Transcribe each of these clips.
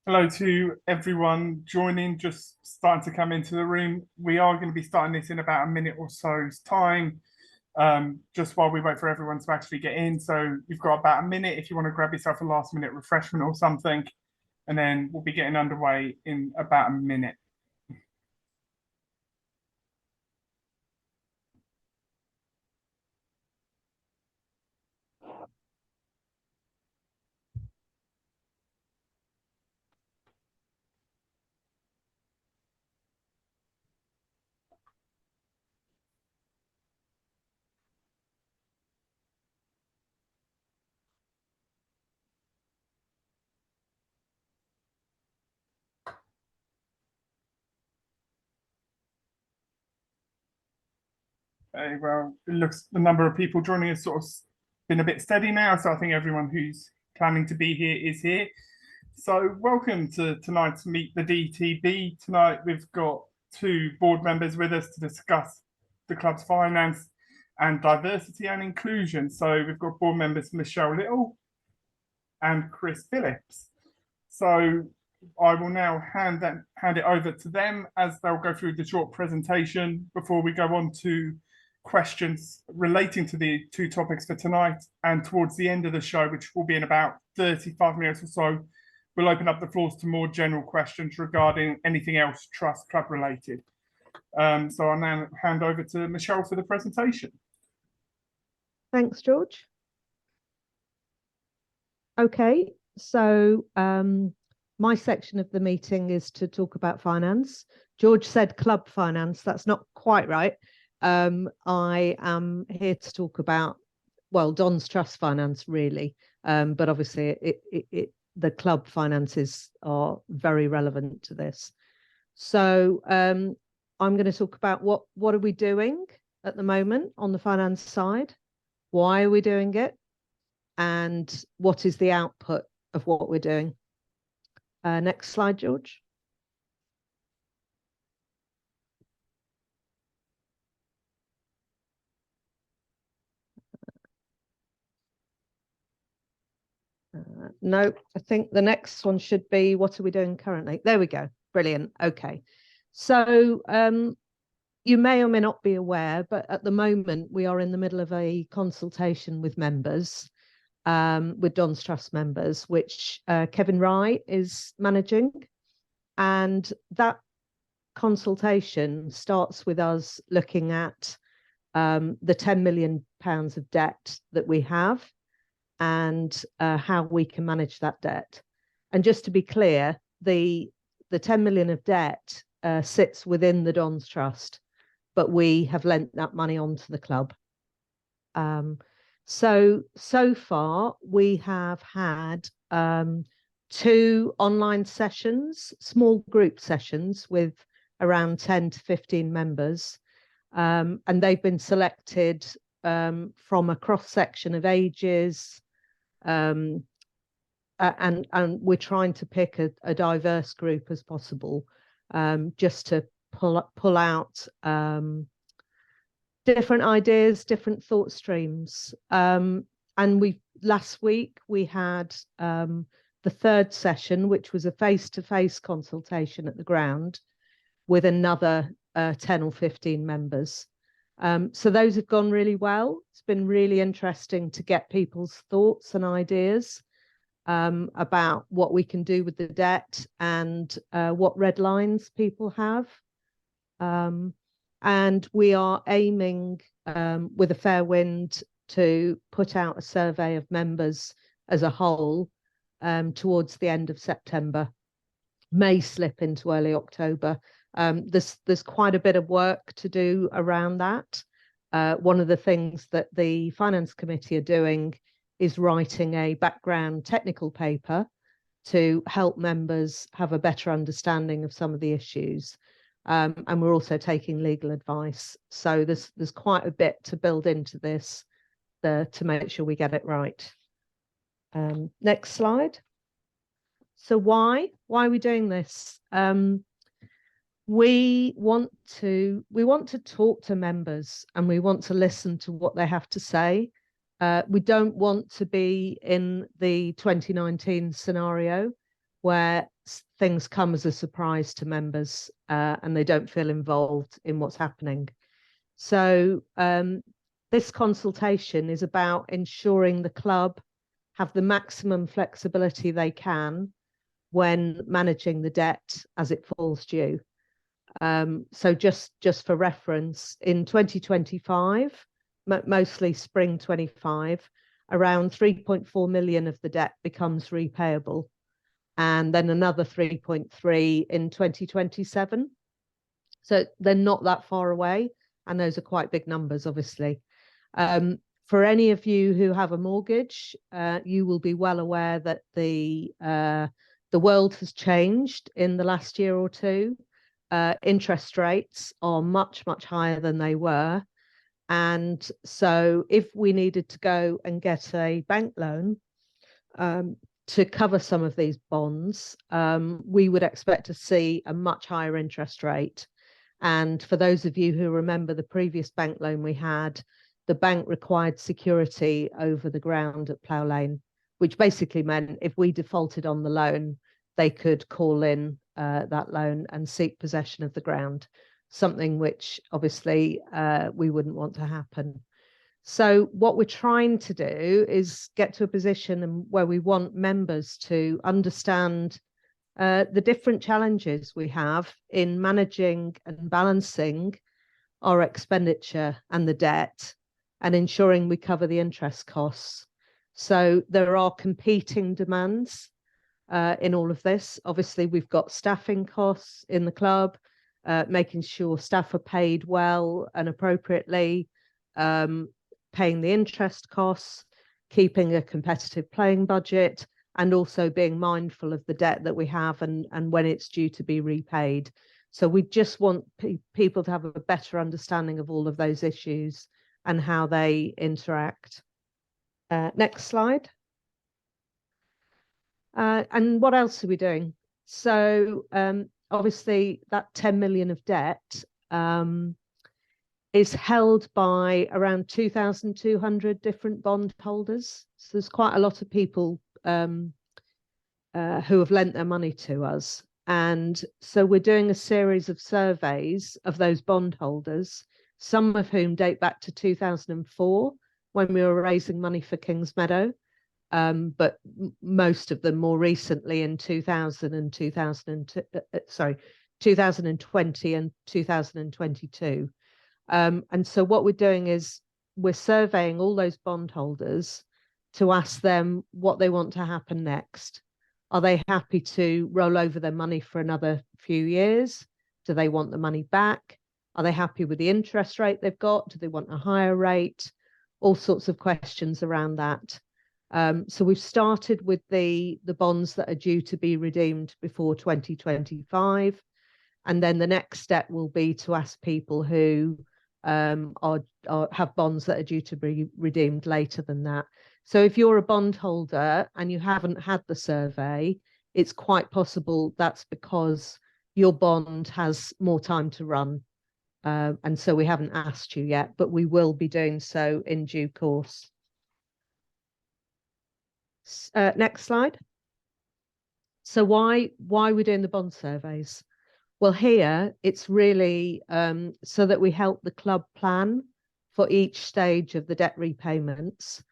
Hello to everyone joining, just starting to come into the room. We are going to be starting this in about a minute or so's time, just while we wait for everyone to actually get in. So you've got about a minute if you want to grab yourself a last minute refreshment or something, and then we'll be getting underway in about a minute. Well, it looks the number of people joining us sort of been a bit steady now, so I think everyone who's planning to be here is here. So welcome to tonight's Meet the DTB. Tonight we've got two board members with us to discuss the club's finance and diversity and inclusion. So we've got board members Michele Little and Chris Phillips. So I will now hand it over to them as they'll go through the short presentation before we go on to questions relating to the two topics for tonight. And towards the end of the show, which will be in about 35 minutes or so, we'll open up the floors to more general questions regarding anything else trust club related. So I'll now hand over to Michele for the presentation. Thanks, George. Okay, so my section of the meeting is to talk about finance. George said club finance. That's not quite right. I am here to talk about, well, Don's Trust finance, really. But obviously, the club finances are very relevant to this. So I'm going to talk about what are we doing at the moment on the finance side? Why are we doing it? And what is the output of what we're doing? Next slide, George. No, I think the next one should be what are we doing currently? There we go. Brilliant. Okay. So you may or may not be aware, but at the moment we are in the middle of a consultation with members, with Don's Trust members, which Kevin Rye is managing. And that consultation starts with us looking at the £10 million of debt that we have and how we can manage that debt. And just to be clear, the 10 million of debt sits within the Don's Trust, but we have lent that money onto the club. So far we have had 2 online sessions, small group sessions with around 10 to 15 members, and they've been selected from a cross section of ages, and we're trying to pick a diverse group as possible, just to pull out different ideas, different thought streams. And last week we had the 3rd session, which was a face-to-face consultation at the ground with another 10 or 15 members. So those have gone really well. It's been really interesting to get people's thoughts and ideas about what we can do with the debt and what red lines people have. And we are aiming with a fair wind to put out a survey of members as a whole towards the end of September, may slip into early October. There's quite a bit of work to do around that. One of the things that the Finance Committee are doing is writing a background technical paper to help members have a better understanding of some of the issues. And we're also taking legal advice. So there's quite a bit to build into this to make sure we get it right. Next slide. So why are we doing this? We want to talk to members and we want to listen to what they have to say. We don't want to be in the 2019 scenario where things come as a surprise to members and they don't feel involved in what's happening. So this consultation is about ensuring the club have the maximum flexibility they can when managing the debt as it falls due. So just for reference, in 2025, mostly spring 25, around 3.4 million of the debt becomes repayable, and then another 3.3 in 2027. So they're not that far away, and those are quite big numbers, obviously. For any of you who have a mortgage, you will be well aware that the world has changed in the last year or two. Interest rates are much, much higher than they were. And so if we needed to go and get a bank loan to cover some of these bonds, we would expect to see a much higher interest rate. And for those of you who remember the previous bank loan we had, the bank required security over the ground at Plough Lane, which basically meant if we defaulted on the loan, they could call in that loan and seek possession of the ground, something which obviously we wouldn't want to happen. So what we're trying to do is get to a position where we want members to understand the different challenges we have in managing and balancing our expenditure and the debt and ensuring we cover the interest costs. So there are competing demands in all of this. Obviously, we've got staffing costs in the club, making sure staff are paid well and appropriately, paying the interest costs, keeping a competitive playing budget, and also being mindful of the debt that we have and when it's due to be repaid. So we just want people to have a better understanding of all of those issues and how they interact. Next slide. And what else are we doing? So obviously that 10 million of debt is held by around 2,200 different bondholders. So there's quite a lot of people who have lent their money to us. And so we're doing a series of surveys of those bondholders, some of whom date back to 2004 when we were raising money for Kings Meadow, but most of them more recently in 2020 and 2022. And so what we're doing is we're surveying all those bondholders to ask them what they want to happen next. Are they happy to roll over their money for another few years? Do they want the money back? Are they happy with the interest rate they've got? Do they want a higher rate? All sorts of questions around that. So we've started with the bonds that are due to be redeemed before 2025. And then the next step will be to ask people who have bonds that are due to be redeemed later than that. So if you're a bondholder and you haven't had the survey, it's quite possible that's because your bond has more time to run. And so we haven't asked you yet, but we will be doing so in due course. Next slide. So why are we doing the bond surveys? Well, here it's really so that we help the club plan for each stage of the debt repayments.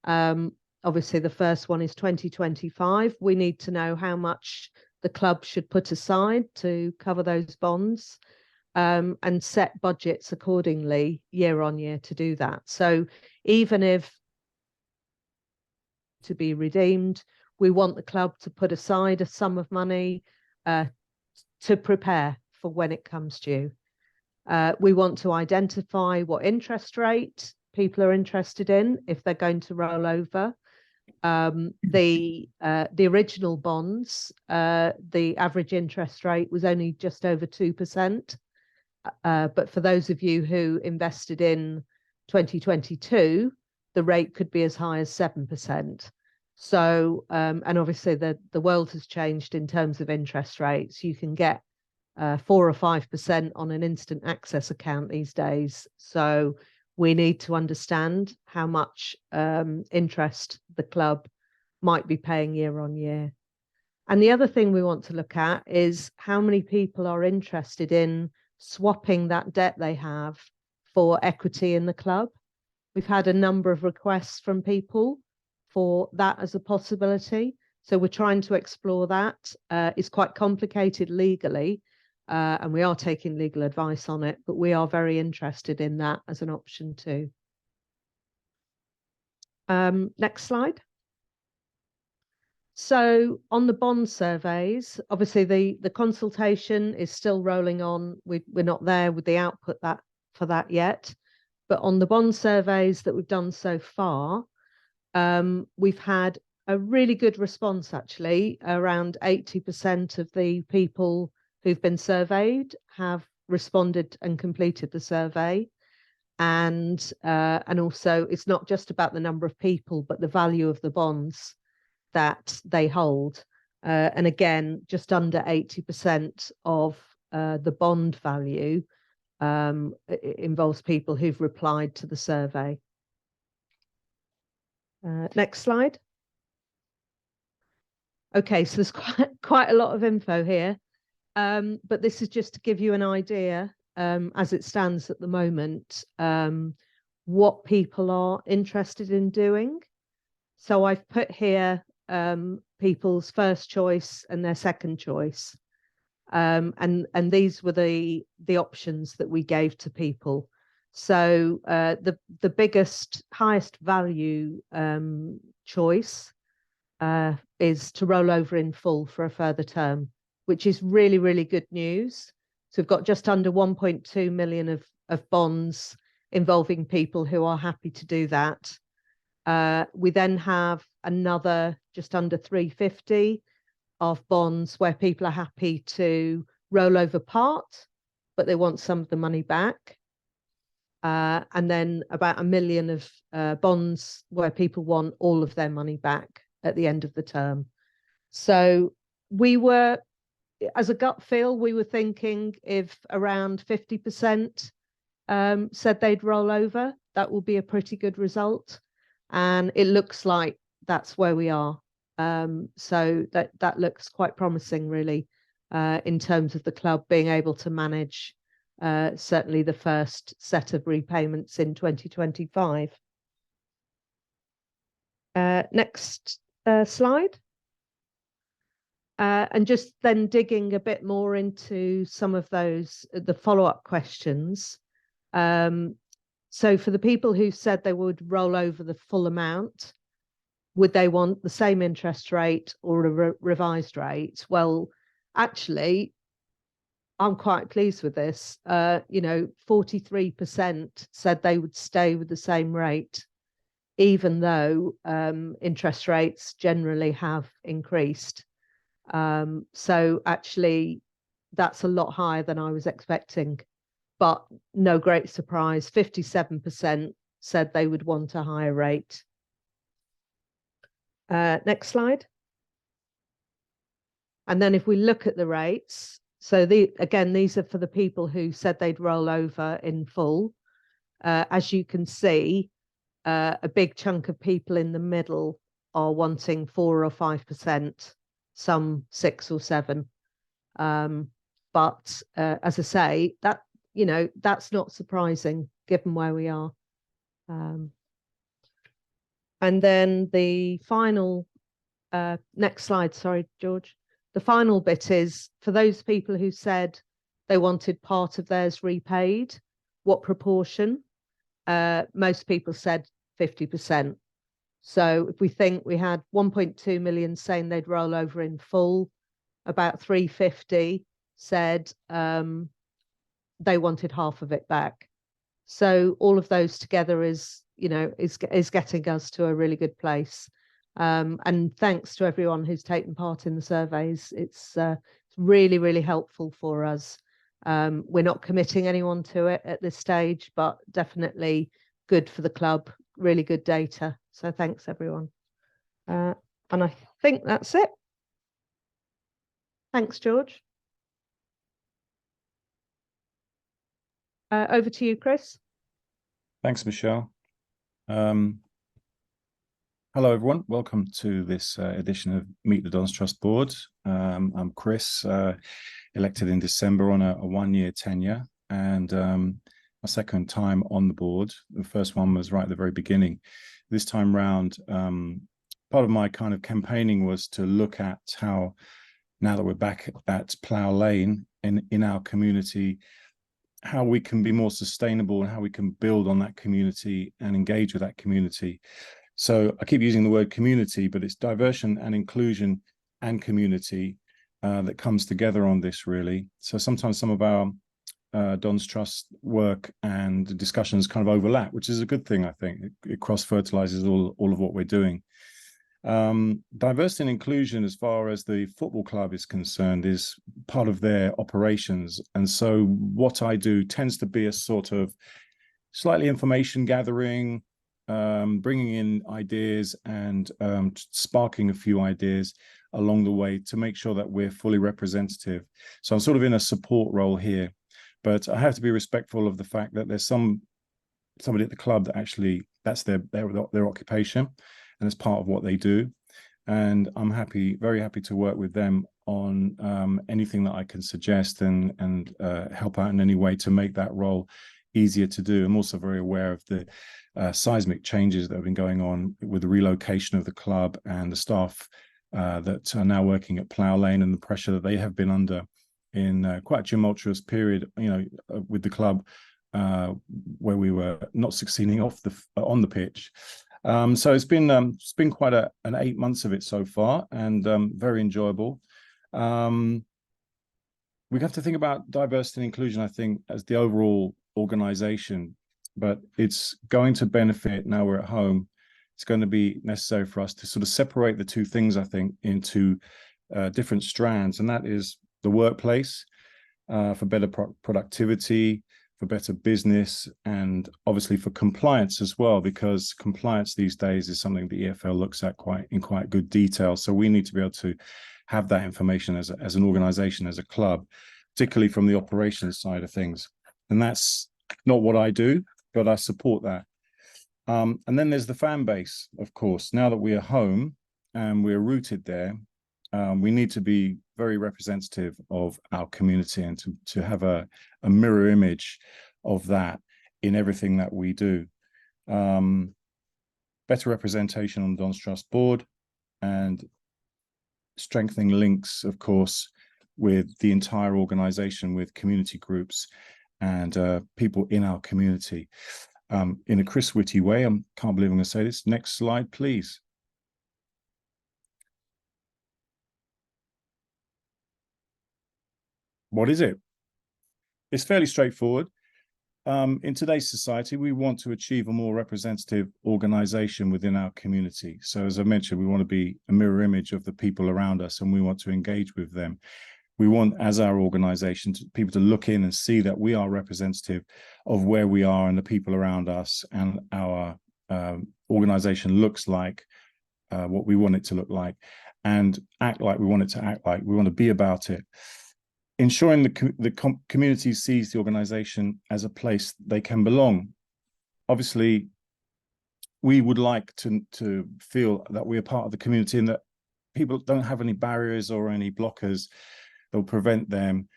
Obviously, the first one is 2025. We need to know how much the club should put aside to cover those bonds and set budgets accordingly year on year to do that. So even if to be redeemed, we want the club to put aside a sum of money to prepare for when it comes due. We want to identify what interest rate people are interested in if they're going to roll over. The original bonds, the average interest rate was only just over 2%. But for those of you who invested in 2022, the rate could be as high as 7%. So, and obviously the world has changed in terms of interest rates. You can get 4 or 5% on an instant access account these days. So we need to understand how much interest the club might be paying year on year. And the other thing we want to look at is how many people are interested in swapping that debt they have for equity in the club. We've had a number of requests from people for that as a possibility. So we're trying to explore that. It's quite complicated legally, and we are taking legal advice on it, but we are very interested in that as an option too. Next slide. So on the bond surveys, obviously the consultation is still rolling on. We're not there with the output for that yet. But on the bond surveys that we've done so far, we've had a really good response, actually. Around 80% of the people who've been surveyed have responded and completed the survey. And also, it's not just about the number of people, but the value of the bonds that they hold. And again, just under 80% of the bond value involves people who've replied to the survey. Next slide. Okay, so there's quite a lot of info here, but this is just to give you an idea as it stands at the moment, what people are interested in doing. So I've put here people's first choice and their second choice. And these were the options that we gave to people. So the biggest, highest value choice is to roll over in full for a further term, which is really, really good news. So we've got just under 1.2 million of bonds involving people who are happy to do that. We then have another just under 350 of bonds where people are happy to roll over part, but they want some of the money back. And then about 1 million of bonds where people want all of their money back at the end of the term. So we were, as a gut feel, we were thinking if around 50% said they'd roll over, that will be a pretty good result. And it looks like that's where we are. So that looks quite promising, really, in terms of the club being able to manage certainly the first set of repayments in 2025. Next slide. And just then digging a bit more into some of those, the follow-up questions. So for the people who said they would roll over the full amount, would they want the same interest rate or a revised rate? Well, actually, I'm quite pleased with this. 43% said they would stay with the same rate, even though interest rates generally have increased. So actually, that's a lot higher than I was expecting, but no great surprise. 57% said they would want a higher rate. Next slide. And then if we look at the rates, so again, these are for the people who said they'd roll over in full. As you can see, a big chunk of people in the middle are wanting 4 or 5%, some 6 or 7. But as I say, that's not surprising given where we are. And then the final, next slide, sorry, George. The final bit is for those people who said they wanted part of theirs repaid, what proportion? Most people said 50%. So if we think we had 1.2 million saying they'd roll over in full, about 350 said they wanted half of it back. So all of those together is getting us to a really good place. And thanks to everyone who's taken part in the surveys. It's really, really helpful for us. We're not committing anyone to it at this stage, but definitely good for the club, really good data. So thanks, everyone. And I think that's it. Thanks, George. Over to you, Chris. Thanks, Michelle. Hello, everyone. Welcome to this edition of Meet the Dons Trust Board. I'm Chris, elected in December on a one-year tenure, and my second time on the board. The first one was right at the very beginning. This time round, part of my kind of campaigning was to look at how, now that we're back at Plough Lane in our community, how we can be more sustainable and how we can build on that community and engage with that community. So I keep using the word community, but it's diversion and inclusion and community that comes together on this, really. So sometimes some of our Dons Trust work and discussions kind of overlap, which is a good thing, I think. It cross-fertilizes all of what we're doing. Diversity and inclusion, as far as the football club is concerned, is part of their operations. And so what I do tends to be a sort of slightly information gathering, bringing in ideas and sparking a few ideas along the way to make sure that we're fully representative. So I'm sort of in a support role here, but I have to be respectful of the fact that there's somebody at the club that actually that's their occupation, and it's part of what they do. And I'm very happy to work with them on anything that I can suggest and help out in any way to make that role easier to do. I'm also very aware of the seismic changes that have been going on with the relocation of the club and the staff that are now working at Plough Lane, and the pressure that they have been under in quite a tumultuous period, with the club where we were not succeeding on the pitch. So it's been quite an 8 months of it so far, and very enjoyable. We have to think about diversity and inclusion, I think, as the overall organization, but it's going to benefit, now we're at home, it's going to be necessary for us to sort of separate the two things, I think, into different strands, and that is the workplace for better productivity, for better business, and obviously for compliance as well, because compliance these days is something the EFL looks at in quite good detail. So we need to be able to have that information as an organization, as a club, particularly from the operations side of things. And that's not what I do, but I support that. And then there's the fan base, of course. Now that we are home and we're rooted there, we need to be very representative of our community and to have a mirror image of that in everything that we do. Better representation on the Dons Trust board, and strengthening links, of course, with the entire organization, with community groups and people in our community. In a Chris Whitty way, I can't believe I'm going to say this. Next slide, please. What is it? It's fairly straightforward. In today's society, we want to achieve a more representative organization within our community. So as I mentioned, we want to be a mirror image of the people around us, and we want to engage with them. We want, as our organization, people to look in and see that we are representative of where we are and the people around us, and our organization looks like what we want it to look like, and act like we want it to act like. We want to be about it. Ensuring the community sees the organization as a place they can belong. Obviously, we would like to feel that we are part of the community and that people don't have any barriers or any blockers that will prevent them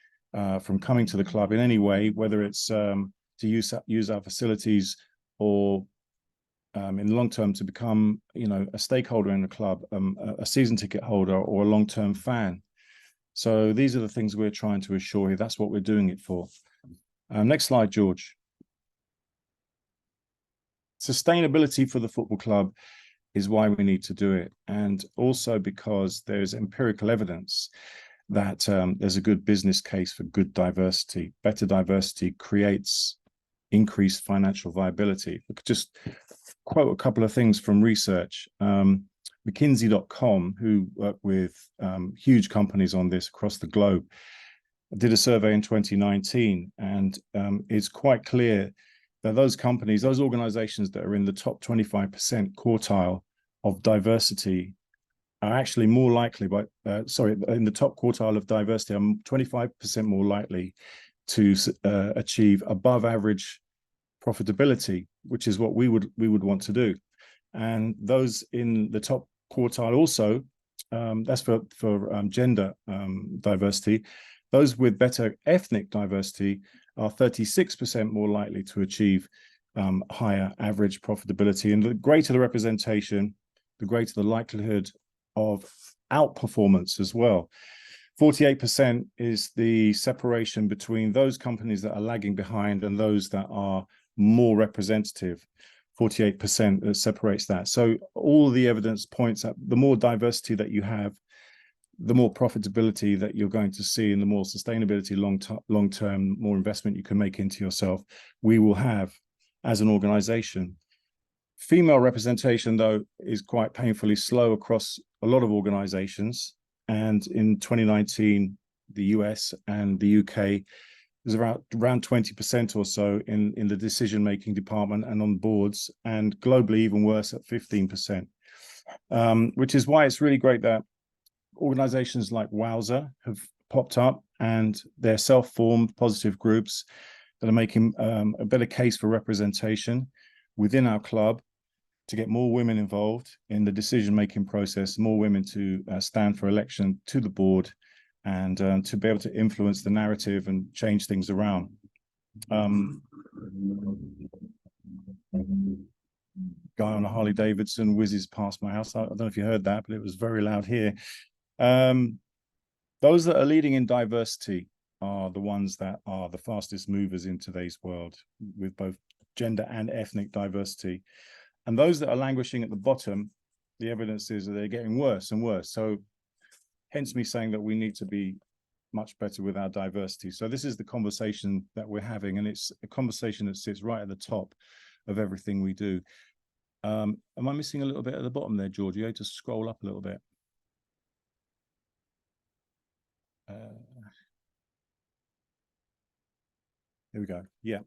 from coming to the club in any way, whether it's to use our facilities or in the long term to become, a stakeholder in the club, a season ticket holder or a long-term fan. So these are the things we're trying to assure here. That's what we're doing it for. Next slide, George. Sustainability for the football club is why we need to do it. And also because there's empirical evidence that there's a good business case for good diversity. Better diversity creates increased financial viability. We could just quote a couple of things from research. McKinsey.com, who work with huge companies on this across the globe, did a survey in 2019, and it's quite clear that those companies, those organizations that are in the top 25% quartile of diversity are actually more likely, in the top quartile of diversity, are 25% more likely to achieve above average profitability, which is what we would want to do. And those in the top quartile also, that's for gender diversity. Those with better ethnic diversity are 36% more likely to achieve higher average profitability. And the greater the representation, the greater the likelihood of outperformance as well. 48% is the separation between those companies that are lagging behind and those that are more representative. 48% that separates that. So all the evidence points at the more diversity that you have, the more profitability that you're going to see, and the more sustainability long-term, more investment you can make into yourself, we will have as an organization. Female representation, though, is quite painfully slow across a lot of organizations. And in 2019, the US and the UK was around 20% or so in the decision-making department and on boards, and globally even worse at 15%, which is why it's really great that organizations like Wowza have popped up, and they're self-formed positive groups that are making a better case for representation within our club to get more women involved in the decision-making process, more women to stand for election to the board, and to be able to influence the narrative and change things around. Guy on a Harley Davidson whizzes past my house. I don't know if you heard that, but it was very loud here. Those that are leading in diversity are the ones that are the fastest movers in today's world, with both gender and ethnic diversity. And those that are languishing at the bottom, the evidence is that they're getting worse and worse. So hence me saying that we need to be much better with our diversity. So this is the conversation that we're having, and it's a conversation that sits right at the top of everything we do. Am I missing a little bit at the bottom there, George? You have to scroll up a little bit. Here we go. Yeah.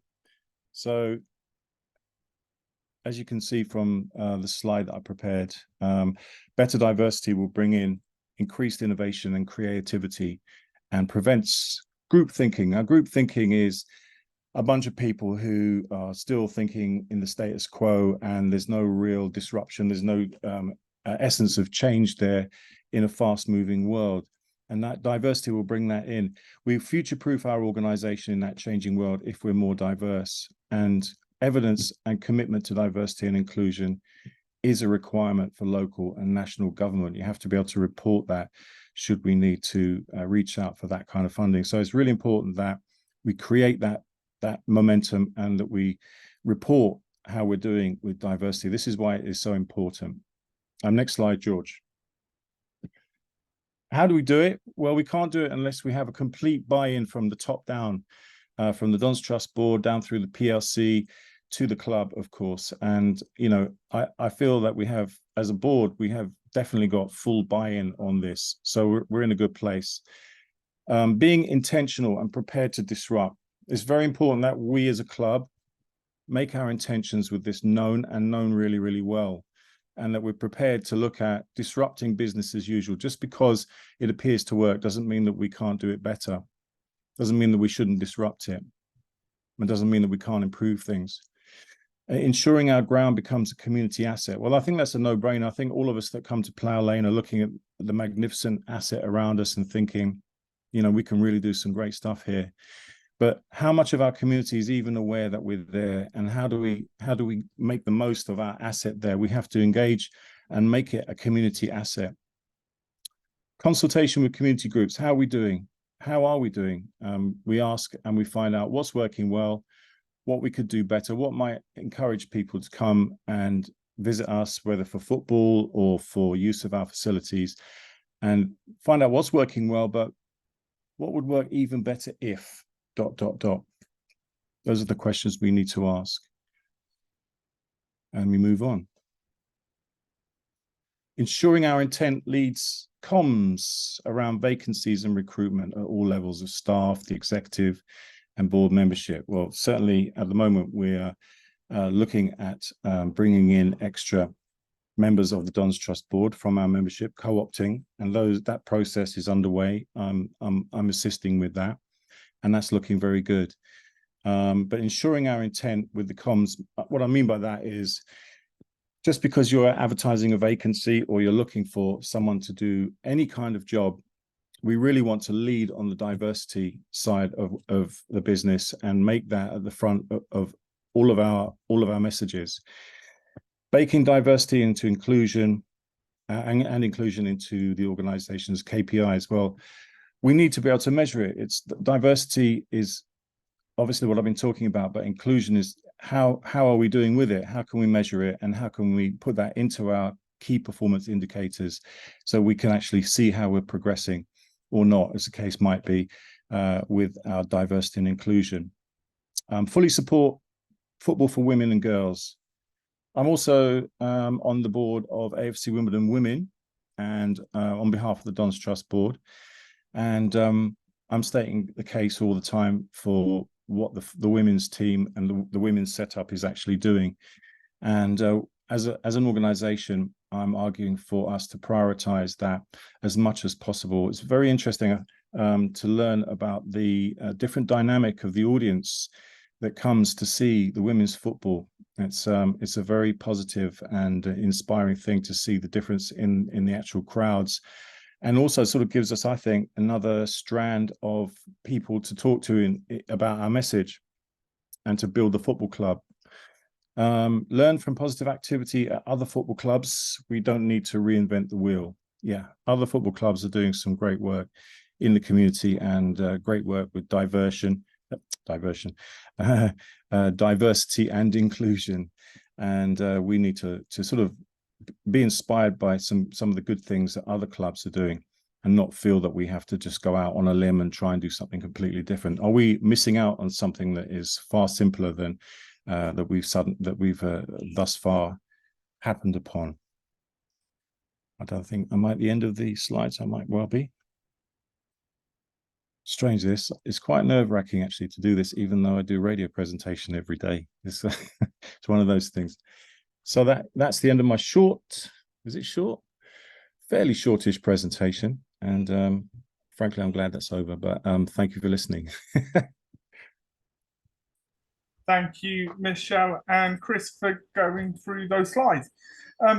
So as you can see from the slide that I prepared, better diversity will bring in increased innovation and creativity and prevents group thinking. Now, group thinking is a bunch of people who are still thinking in the status quo, and there's no real disruption. There's no essence of change there in a fast-moving world. And that diversity will bring that in. We future-proof our organization in that changing world if we're more diverse. And evidence and commitment to diversity and inclusion is a requirement for local and national government. You have to be able to report that should we need to reach out for that kind of funding. So it's really important that we create that momentum and that we report how we're doing with diversity. This is why it is so important. Next slide, George. How do we do it? Well, we can't do it unless we have a complete buy-in from the top down, from the Dons Trust board down through the PLC to the club, of course. And, you know, I feel that we have, as a board, we have definitely got full buy-in on this. So we're in a good place. Being intentional and prepared to disrupt. It's very important that we as a club make our intentions with this known and known really, really well. And that we're prepared to look at disrupting business as usual. Just because it appears to work doesn't mean that we can't do it better. Doesn't mean that we shouldn't disrupt it. It doesn't mean that we can't improve things. Ensuring our ground becomes a community asset. Well, I think that's a no-brainer. I think all of us that come to Plough Lane are looking at the magnificent asset around us and thinking, you know, we can really do some great stuff here. But how much of our community is even aware that we're there, and how do we make the most of our asset there? We have to engage and make it a community asset. Consultation with community groups. How are we doing? How are we doing? We ask and we find out what's working well, what we could do better, what might encourage people to come and visit us, whether for football or for use of our facilities, and find out what's working well, but what would work even better if ... Those are the questions we need to ask. And we move on. Ensuring our intent leads comms around vacancies and recruitment at all levels of staff, the executive and board membership. Well, certainly at the moment, we're looking at bringing in extra members of the Dons Trust board from our membership, co-opting, and that process is underway. I'm assisting with that. And that's looking very good. But ensuring our intent with the comms, what I mean by that is just because you're advertising a vacancy or you're looking for someone to do any kind of job, we really want to lead on the diversity side of the business and make that at the front of all of our messages. Baking diversity into inclusion and inclusion into the organization's KPIs. Well, we need to be able to measure it. It's diversity is obviously what I've been talking about, but inclusion is how are we doing with it? How can we measure it? And how can we put that into our key performance indicators so we can actually see how we're progressing or not, as the case might be, with our diversity and inclusion. Fully support football for women and girls. I'm also on the board of AFC Wimbledon Women and on behalf of the Dons Trust Board. And I'm stating the case all the time for what the women's team and the women's setup is actually doing. And as an organization, I'm arguing for us to prioritize that as much as possible. It's very interesting to learn about the different dynamic of the audience that comes to see the women's football. It's a very positive and inspiring thing to see the difference in the actual crowds, and also sort of gives us, I think, another strand of people to talk to about our message and to build the football club. Learn from positive activity at other football clubs. We don't need to reinvent the wheel. Yeah, other football clubs are doing some great work in the community and great work with diversity and inclusion. And we need to sort of be inspired by some of the good things that other clubs are doing and not feel that we have to just go out on a limb and try and do something completely different. Are we missing out on something that is far simpler than that we've thus far happened upon? I don't think I'm at the end of the slides. I might well be. Strange, this is quite nerve-wracking actually to do this, even though I do radio presentation every day. It's one of those things. So that's the end of my short, is it short? Fairly shortish presentation. And frankly, I'm glad that's over, but thank you for listening. Thank you, Michele and Chris, for going through those slides.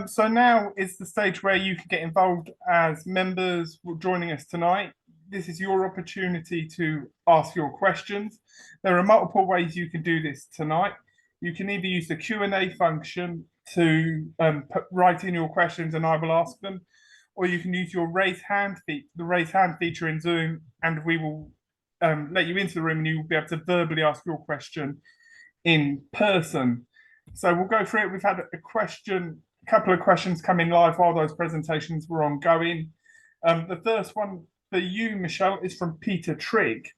So now is the stage where you can get involved as members joining us tonight. This is your opportunity to ask your questions. There are multiple ways you can do this tonight. You can either use the Q&A function to write in your questions and I will ask them, or you can use your raise hand feature in Zoom, and we will let you into the room and you will be able to verbally ask your question in person. So we'll go through it. We've had a couple of questions come in live while those presentations were ongoing. The first one for you, Michele, is from Peter Trigg.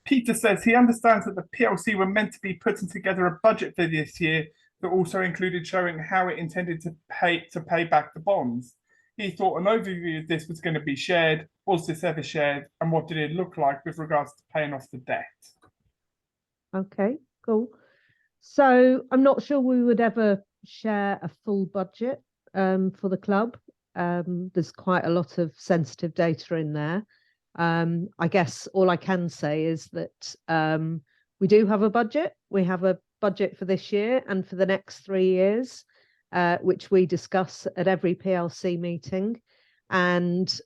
Peter says he understands that the PLC were meant to be putting together a budget for this year that also included showing how it intended to pay back the bonds. He thought an overview of this was going to be shared. Was this ever shared? And what did it look like with regards to paying off the debt? Okay, cool. So I'm not sure we would ever share a full budget for the club. There's quite a lot of sensitive data in there. I guess all I can say is that we do have a budget. We have a budget for this year and for the next 3 years, which we discuss at every PLC meeting. And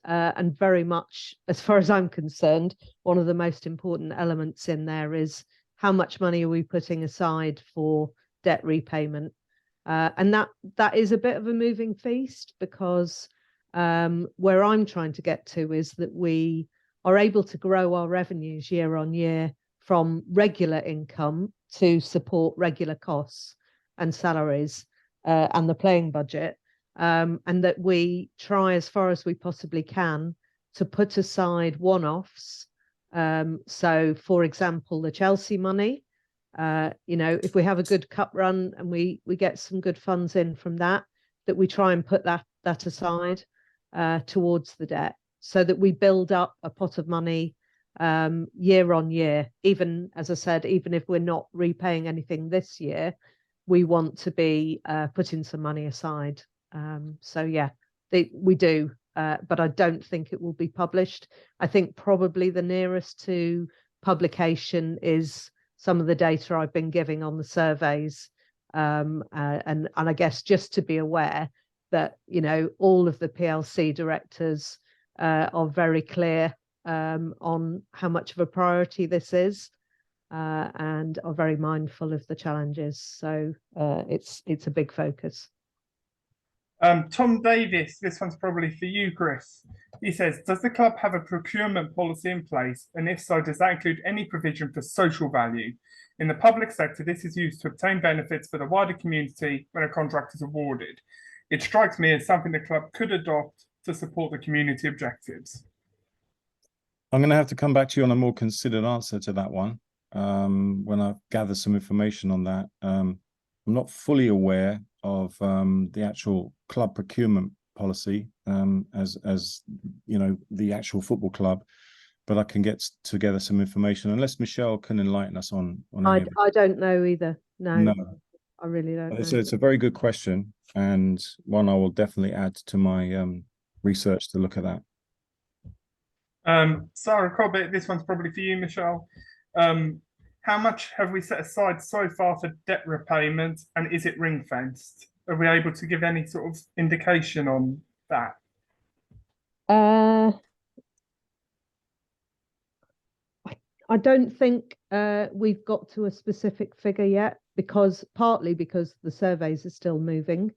very much, as far as I'm concerned, one of the most important elements in there is how much money are we putting aside for debt repayment. And that is a bit of a moving feast, because where I'm trying to get to is that we are able to grow our revenues year on year from regular income to support regular costs and salaries and the playing budget, and that we try as far as we possibly can to put aside one-offs. So, for example, the Chelsea money, if we have a good cup run and we get some good funds in from that we try and put that aside towards the debt, so that we build up a pot of money year on year. Even, as I said, even if we're not repaying anything this year, we want to be putting some money aside. So yeah, we do, but I don't think it will be published. I think probably the nearest to publication is some of the data I've been giving on the surveys, And I guess just to be aware that, you know, all of the PLC directors are very clear on how much of a priority this is, and are very mindful of the challenges. So it's a big focus. Tom Davis, this one's probably for you, Chris. He says, does the club have a procurement policy in place? And if so, does that include any provision for social value? In the public sector, this is used to obtain benefits for the wider community when a contract is awarded. It strikes me as something the club could adopt to support the community objectives. I'm going to have to come back to you on a more considered answer to that one when I gather some information on that. I'm not fully aware of the actual club procurement policy as you know, the actual football club, but I can get together some information, unless Michele can enlighten us on I don't know either. No, I really don't know. It's a very good question, and one I will definitely add to my research to look at that. Sarah Cobbett, this one's probably for you, Michele. How much have we set aside so far for debt repayment, and is it ring fenced? Are we able to give any sort of indication on that? I don't think we've got to a specific figure yet, partly because the surveys are still moving.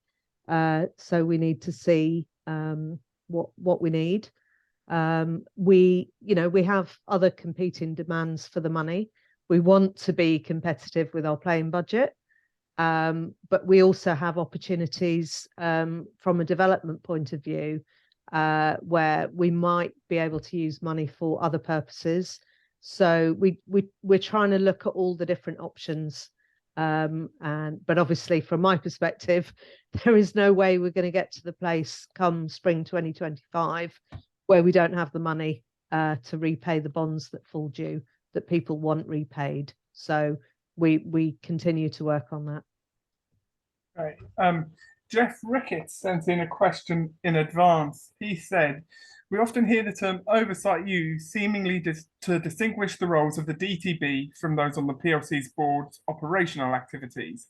So we need to see what we need. We have other competing demands for the money. We want to be competitive with our playing budget, but we also have opportunities from a development point of view where we might be able to use money for other purposes. So we're trying to look at all the different options, but obviously from my perspective, there is no way we're going to get to the place come spring 2025 where we don't have the money to repay the bonds that fall due, that people want repaid. So we continue to work on that. Right. Jeff Ricketts sent in a question in advance. He said, we often hear the term oversight used seemingly to distinguish the roles of the DTB from those on the PLC's board's operational activities.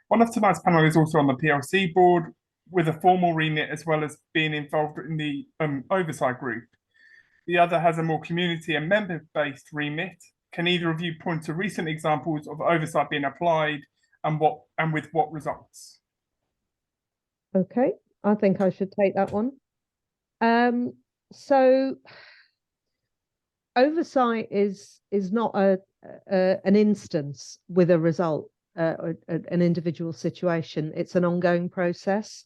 One of tonight's panel is also on the PLC board with a formal remit, as well as being involved in the oversight group. The other has a more community and member-based remit. Can either of you point to recent examples of oversight being applied and with what results? Okay, I think I should take that one. So oversight is not an instance with a result, or an individual situation. It's an ongoing process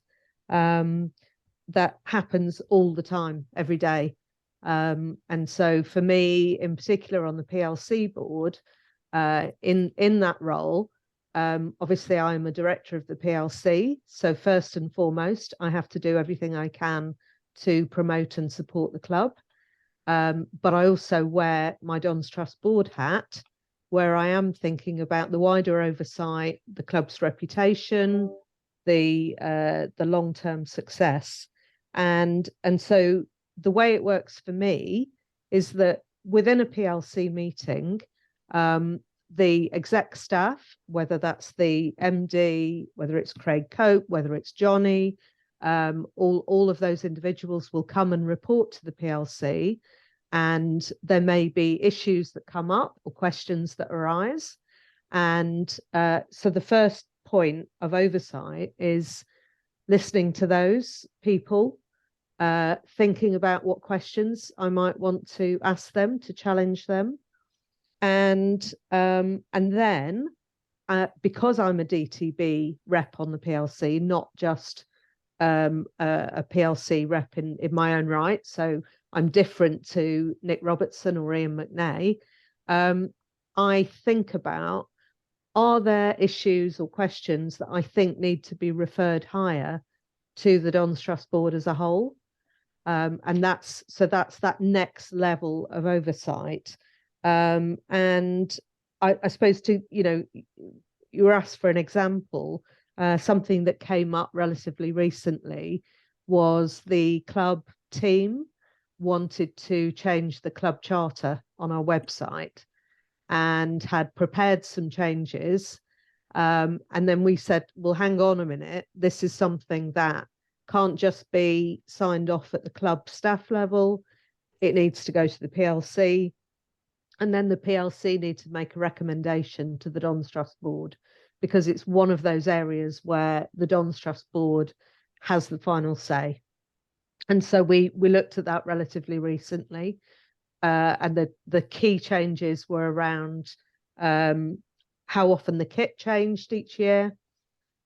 that happens all the time, every day. And so for me, in particular on the PLC board, in that role, obviously I'm a director of the PLC. So first and foremost, I have to do everything I can to promote and support the club. But I also wear my Dons Trust board hat, where I am thinking about the wider oversight, the club's reputation, the long-term success. And so the way it works for me is that within a PLC meeting, the exec staff, whether that's the MD, whether it's Craig Cope, whether it's Johnny, all of those individuals will come and report to the PLC, and there may be issues that come up or questions that arise. And so the first point of oversight is listening to those people, thinking about what questions I might want to ask them to challenge them. And then because I'm a DTB rep on the PLC, not just a PLC rep in my own right, so I'm different to Nick Robertson or Ian McNay, I think about, are there issues or questions that I think need to be referred higher to the Dons Trust board as a whole? And that's that next level of oversight. And I suppose you were asked for an example. Something that came up relatively recently was the club team wanted to change the club charter on our website and had prepared some changes. And then we said, well, hang on a minute, this is something that can't just be signed off at the club staff level. It needs to go to the PLC, and then the PLC need to make a recommendation to the Dons Trust Board, because it's one of those areas where the Dons Trust Board has the final say. And so we looked at that relatively recently, and the key changes were around how often the kit changed each year,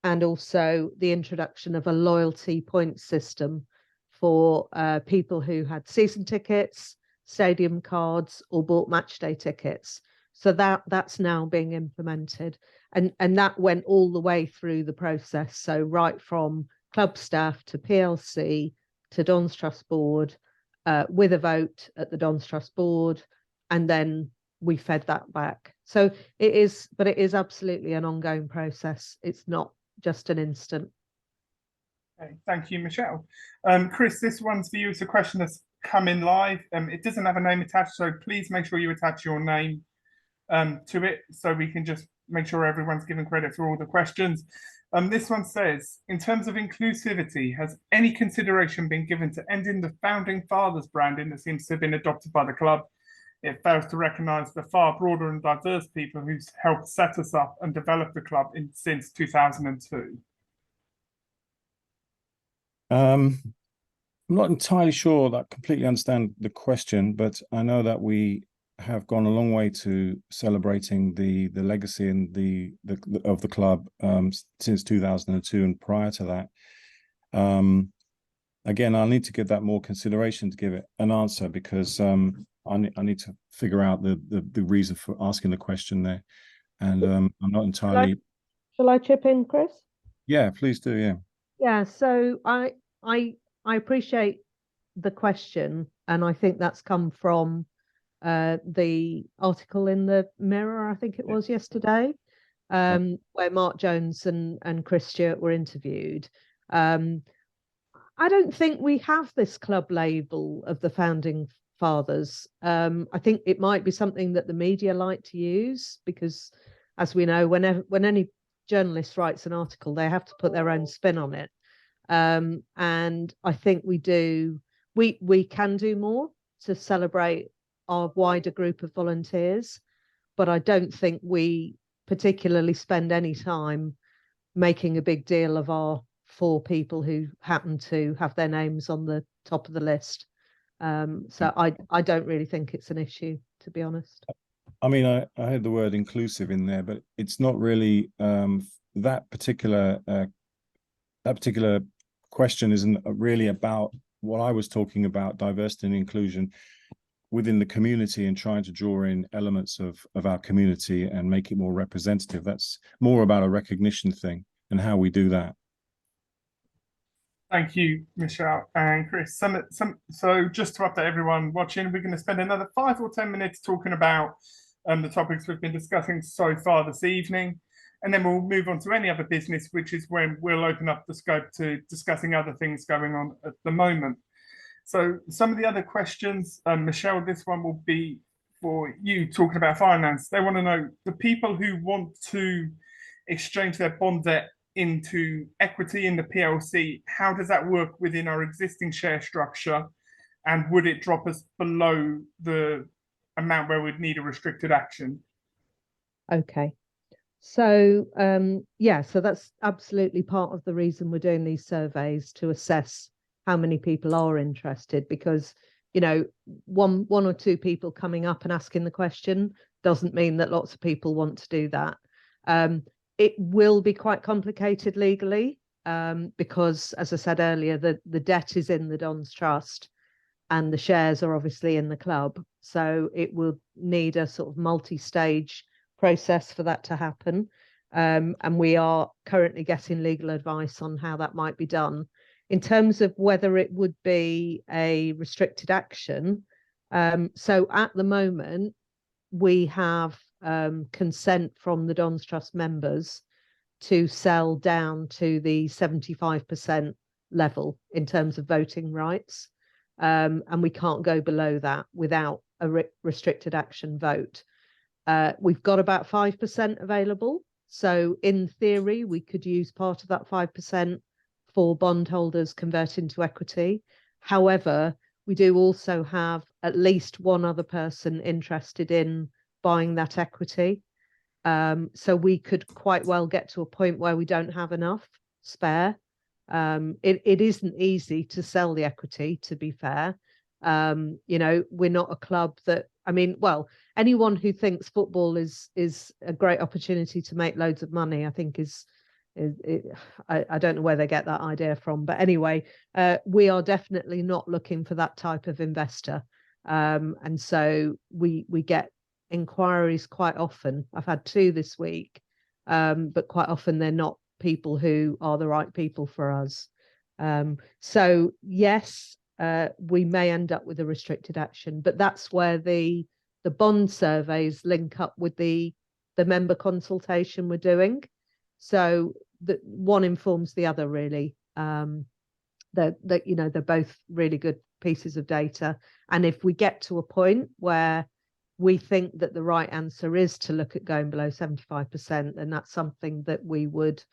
and also the introduction of a loyalty point system for people who had season tickets, stadium cards, or bought match day tickets. So that's now being implemented, and that went all the way through the process. So right from club staff to PLC to Dons Trust Board, with a vote at the Dons Trust Board, and then we fed that back. So it is absolutely an ongoing process. It's not just an instant. Okay, thank you, Michelle. Chris, this one's for you. It's a question that's come in live. It doesn't have a name attached, so please make sure you attach your name to it, so we can just make sure everyone's given credit for all the questions. This one says, in terms of inclusivity, has any consideration been given to ending the Founding Fathers branding that seems to have been adopted by the club? It fails to recognise the far broader and diverse people who's helped set us up and develop the club since 2002. I'm not entirely sure that I completely understand the question, but I know that we have gone a long way to celebrating the legacy and the of the club since 2002 and prior to that. Again, I'll need to give that more consideration to give it an answer, because I need to figure out the reason for asking the question there, and I'm not entirely. Shall I chip in, Chris? Yeah, please do. Yeah. Yeah, so I appreciate the question, and I think that's come from the article in the Mirror, I think it was yesterday, where Mark Jones and Chris Stewart were interviewed. I don't think we have this club label of the Founding Fathers. I think it might be something that the media like to use, because, as we know, when any journalist writes an article, they have to put their own spin on it. And I think we can do more to celebrate our wider group of volunteers, but I don't think we particularly spend any time making a big deal of our 4 people who happen to have their names on the top of the list. So I don't really think it's an issue, to be honest. I mean, I heard the word inclusive in there, but it's not really that particular question isn't really about what I was talking about, diversity and inclusion within the community and trying to draw in elements of our community and make it more representative. That's more about a recognition thing and how we do that. Thank you, Michelle and Chris. So just to update everyone watching, we're going to spend another 5 or 10 minutes talking about the topics we've been discussing so far this evening. And then we'll move on to any other business, which is when we'll open up the scope to discussing other things going on at the moment. So some of the other questions, Michelle, this one will be for you, talking about finance. They want to know, the people who want to exchange their bond debt into equity in the PLC, how does that work within our existing share structure? And would it drop us below the amount where we'd need a restricted action? Okay. So so that's absolutely part of the reason we're doing these surveys, to assess how many people are interested, because, you know, one or 2 people coming up and asking the question doesn't mean that lots of people want to do that. It will be quite complicated legally, because, as I said earlier, the debt is in the Dons Trust and the shares are obviously in the club. So it will need a sort of multi-stage process for that to happen. And we are currently getting legal advice on how that might be done. In terms of whether it would be a restricted action, so at the moment, we have consent from the Dons Trust members to sell down to the 75% level in terms of voting rights. And we can't go below that without a restricted action vote. We've got about 5% available. So in theory, we could use part of that 5% for bondholders converting to equity. However, we do also have at least one other person interested in buying that equity. So we could quite well get to a point where we don't have enough spare. It isn't easy to sell the equity, to be fair. You know, we're not a club that, I mean, well, anyone who thinks football is a great opportunity to make loads of money, I think I don't know where they get that idea from, but anyway, we are definitely not looking for that type of investor. And so we get inquiries quite often. I've had 2 this week, but quite often they're not people who are the right people for us. So yes, we may end up with a restricted action, but that's where the bond surveys link up with the member consultation we're doing. So that one informs the other, really. That you know, they're both really good pieces of data. And if we get to a point where we think that the right answer is to look at going below 75%, then that's something that we would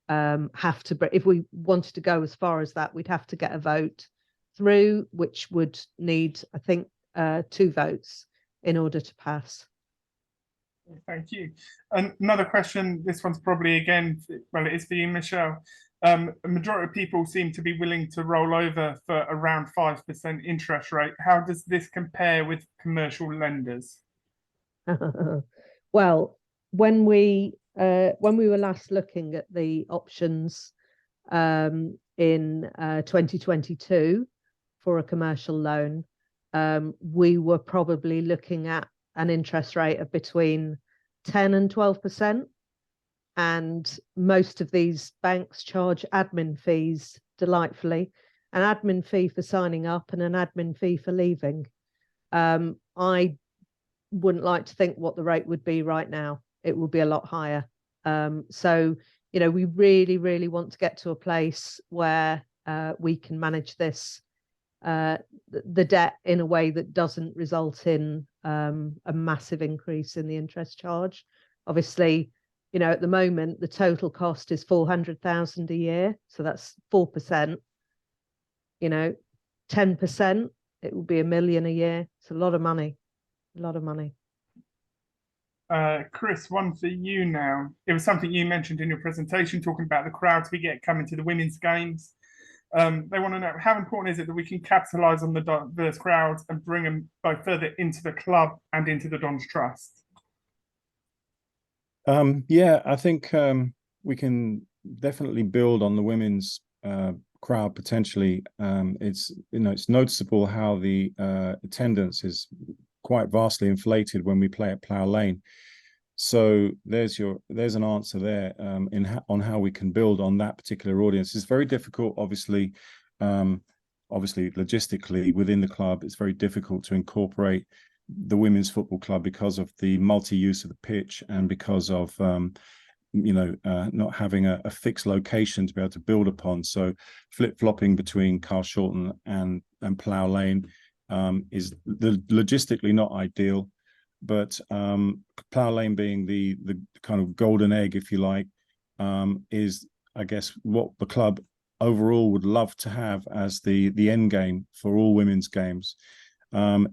have to, if we wanted to go as far as that, we'd have to get a vote through, which would need, I think, 2 votes in order to pass. Thank you. Another question, this one's probably again, well, it is for you, Michele. A majority of people seem to be willing to roll over for around 5% interest rate. How does this compare with commercial lenders? Well, when we were last looking at the options in 2022 for a commercial loan, we were probably looking at an interest rate of between 10 and 12%. And most of these banks charge admin fees delightfully, an admin fee for signing up and an admin fee for leaving. I wouldn't like to think what the rate would be right now. It will be a lot higher. So, you know, we really, really want to get to a place where we can manage this, the debt in a way that doesn't result in a massive increase in the interest charge. Obviously, you know, at the moment, the total cost is 400,000 a year. So that's 4%, you know, 10%, it will be $1 million a year. It's a lot of money, a lot of money. Chris, one for you now. It was something you mentioned in your presentation, talking about the crowds we get coming to the women's games. They want to know, how important is it that we can capitalise on the diverse crowds and bring them both further into the club and into the Dons Trust? Yeah, I think we can definitely build on the women's crowd potentially. It's, you know, it's noticeable how the attendance is quite vastly inflated when we play at Plough Lane. So there's an answer there on how we can build on that particular audience. It's very difficult, obviously logistically within the club. It's very difficult to incorporate the women's football club because of the multi-use of the pitch and because of not having a fixed location to be able to build upon. So flip-flopping between Carshalton and Plough Lane is logistically not ideal. But Plough Lane being the kind of golden egg, if you like, is, I guess, what the club overall would love to have as the end game for all women's games.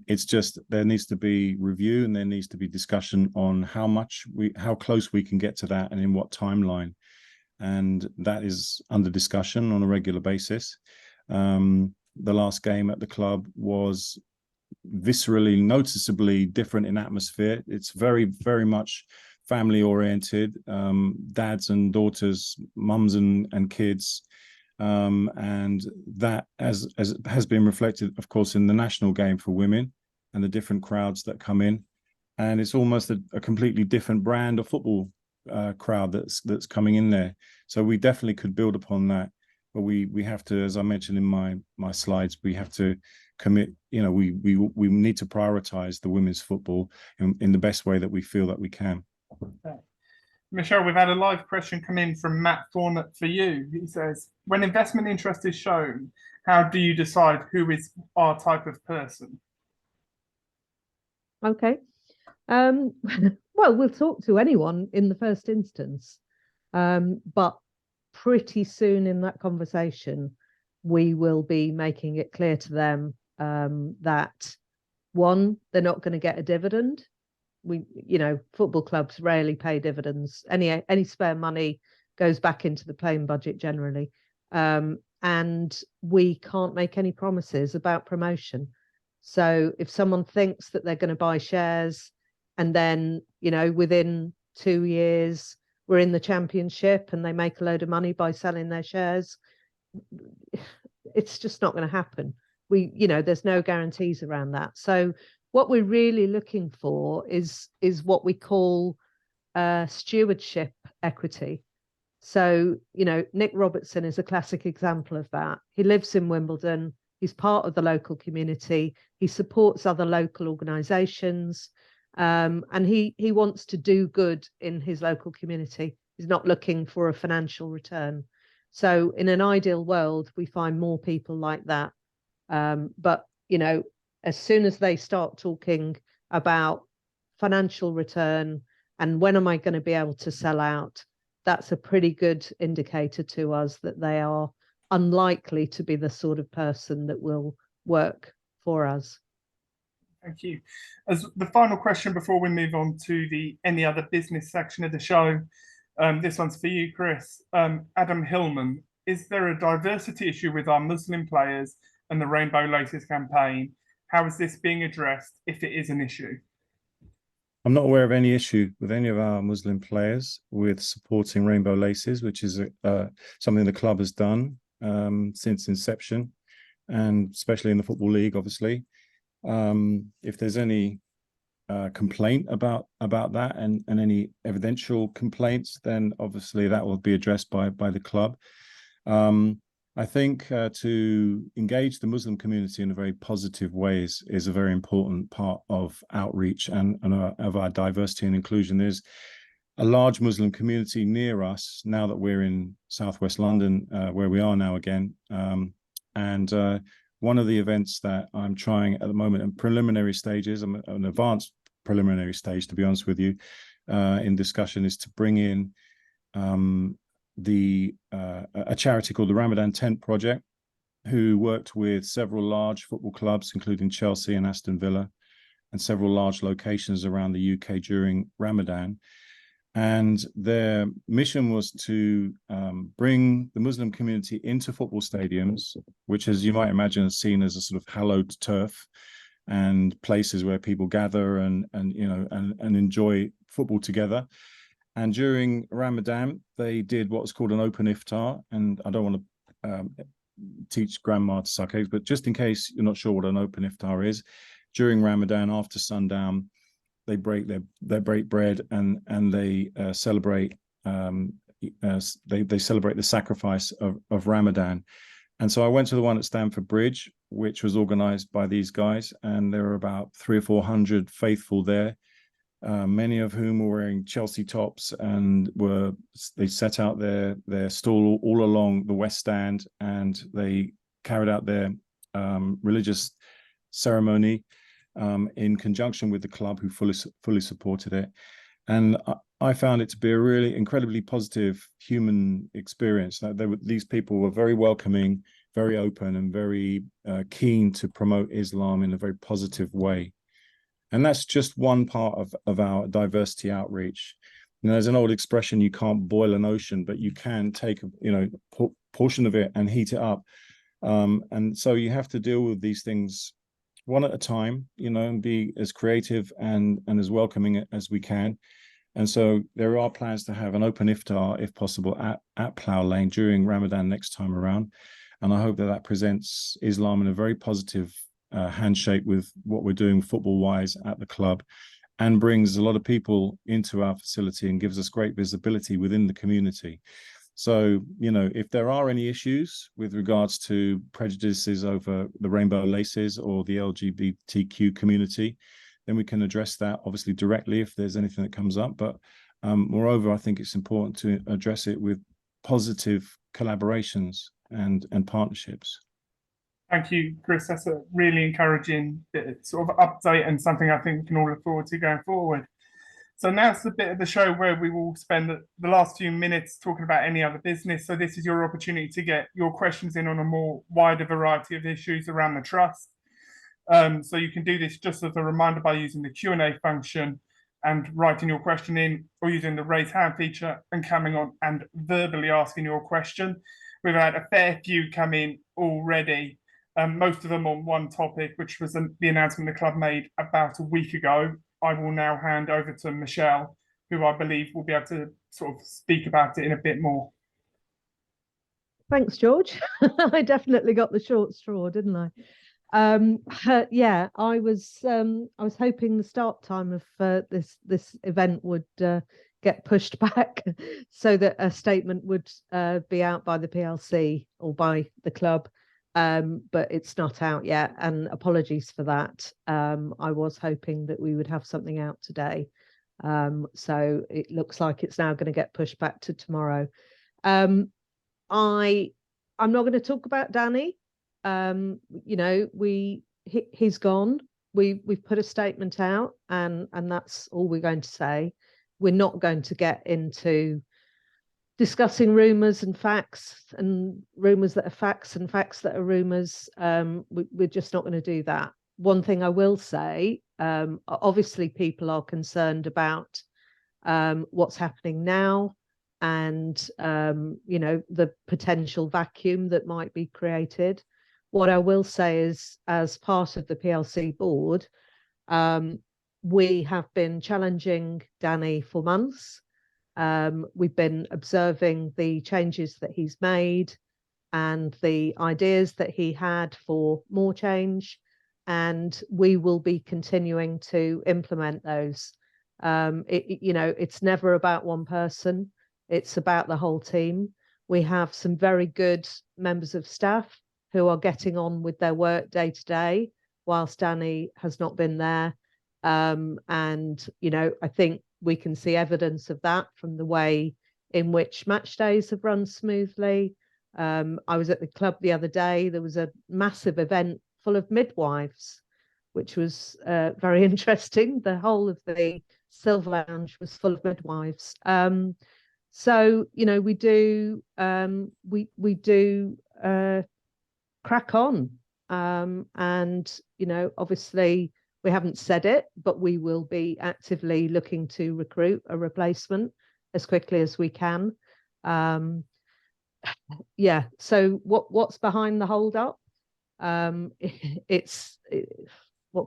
It's just there needs to be review and there needs to be discussion on how close we can get to that and in what timeline. And that is under discussion on a regular basis. The last game at the club was viscerally, noticeably different in atmosphere. It's very, very much family oriented, dads and daughters, mums and kids. And that as has been reflected, of course, in the national game for women and the different crowds that come in. And it's almost a completely different brand of football crowd that's coming in there. So we definitely could build upon that. But we have to, as I mentioned in my slides, we have to commit, we need to prioritize the women's football in the best way that we feel that we can. Okay. Michele, we've had a live question come in from Matt Thorne for you. He says, when investment interest is shown, how do you decide who is our type of person? Okay. Um, well, we'll talk to anyone in the first instance, but pretty soon in that conversation, we will be making it clear to them that one, they're not going to get a dividend. Football clubs rarely pay dividends. Any spare money goes back into the playing budget generally, and we can't make any promises about promotion. So if someone thinks that they're going to buy shares, and then within 2 years we're in the championship and they make a load of money by selling their shares, it's just not going to happen. There's no guarantees around that. So what we're really looking for is what we call stewardship equity. So, Nick Robertson is a classic example of that. He lives in Wimbledon. He's part of the local community. He supports other local organisations, and he wants to do good in his local community. He's not looking for a financial return. So in an ideal world, we find more people like that. But, as soon as they start talking about financial return and when am I going to be able to sell out, that's a pretty good indicator to us that they are unlikely to be the sort of person that will work for us. Thank you. As the final question before we move on to the any other business section of the show, this one's for you, Chris. Adam Hillman, is there a diversity issue with our Muslim players and the Rainbow Laces campaign? How is this being addressed if it is an issue? I'm not aware of any issue with any of our Muslim players with supporting Rainbow Laces, which is something the club has done since inception, and especially in the Football League, obviously. If there's any complaint about that and any evidential complaints, then obviously that will be addressed by the club. I think to engage the Muslim community in a very positive ways is a very important part of outreach and of our diversity and inclusion. There's a large Muslim community near us now that we're in Southwest London, where we are now again. And one of the events that I'm trying at the moment in preliminary stages, I'm an advanced preliminary stage, to be honest with you, in discussion, is to bring in a charity called the Ramadan Tent Project, who worked with several large football clubs, including Chelsea and Aston Villa, and several large locations around the UK during Ramadan. And their mission was to bring the Muslim community into football stadiums, which, as you might imagine, is seen as a sort of hallowed turf and places where people gather and enjoy football together. And during Ramadan, they did what's called an open iftar. And I don't want to teach grandma to suck eggs, but just in case you're not sure what an open iftar is, during Ramadan, after sundown, they break bread and they celebrate they celebrate the sacrifice of Ramadan. And so I went to the one at Stamford Bridge, which was organized by these guys, and there were about 300 or 400 faithful there. Many of whom were wearing Chelsea tops, and they set out their stall all along the West Stand, and they carried out their religious ceremony in conjunction with the club, who fully supported it. And I found it to be a really incredibly positive human experience. These people were very welcoming, very open, and very keen to promote Islam in a very positive way. And that's just one part of our diversity outreach. There's an old expression: you can't boil an ocean, but you can take a portion of it and heat it up. And so you have to deal with these things one at a time, and be as creative and as welcoming as we can. And so there are plans to have an open iftar, if possible, at Plough Lane during Ramadan next time around. And I hope that presents Islam in a very positive handshake with what we're doing football-wise at the club, and brings a lot of people into our facility and gives us great visibility within the community. So, if there are any issues with regards to prejudices over the Rainbow Laces or the LGBTQ community, then we can address that obviously directly if there's anything that comes up. But moreover, I think it's important to address it with positive collaborations and partnerships. Thank you, Chris. That's a really encouraging sort of update and something I think we can all look forward to going forward. So now's the bit of the show where we will spend the last few minutes talking about any other business. So this is your opportunity to get your questions in on a more wider variety of issues around the trust. So you can do this just as a reminder by using the Q&A function and writing your question in, or using the raise hand feature and coming on and verbally asking your question. We've had a fair few come in already. Most of them on one topic, which was the announcement the club made about a week ago. I will now hand over to Michele, who I believe will be able to sort of speak about it in a bit more. Thanks, George. I definitely got the short straw, didn't I? Yeah, I was hoping the start time of this event would get pushed back so that a statement would be out by the PLC or by the club. But it's not out yet, and apologies for that. I was hoping that we would have something out today. So it looks like it's now going to get pushed back to tomorrow. I'm not going to talk about Danny. You know, he's gone. We've put a statement out, and that's all we're going to say. We're not going to get into discussing rumours and facts, and rumours that are facts and facts that are rumours. We're just not going to do that. One thing I will say, obviously people are concerned about what's happening now, and you know, the potential vacuum that might be created. What I will say is, as part of the PLC board, we have been challenging Danny for months. We've been observing the changes that he's made and the ideas that he had for more change, and we will be continuing to implement those. You know, it's never about one person, it's about the whole team. We have some very good members of staff who are getting on with their work day to day whilst Danny has not been there. And, you know, I think we can see evidence of that from the way in which match days have run smoothly. I was at the club the other day. There was a massive event full of midwives, which was very interesting. The whole of the Silver Lounge was full of midwives. So, you know, we do crack on. And, you know, obviously we haven't said it, but we will be actively looking to recruit a replacement as quickly as we can. Yeah, so what's behind the hold up? What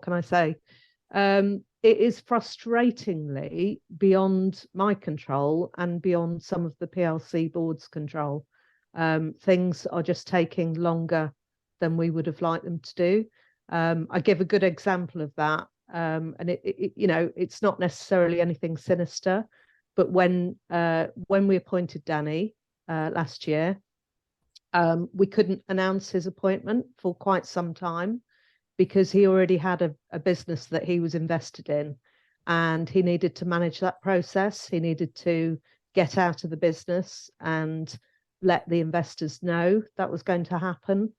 can I say? It is frustratingly beyond my control and beyond some of the PLC board's control. Things are just taking longer than we would have liked them to do. I give a good example of that, and you know, it's not necessarily anything sinister, but when we appointed Danny last year, we couldn't announce his appointment for quite some time because he already had a business that he was invested in, and he needed to manage that process. He needed to get out of the business and let the investors know that was going to happen.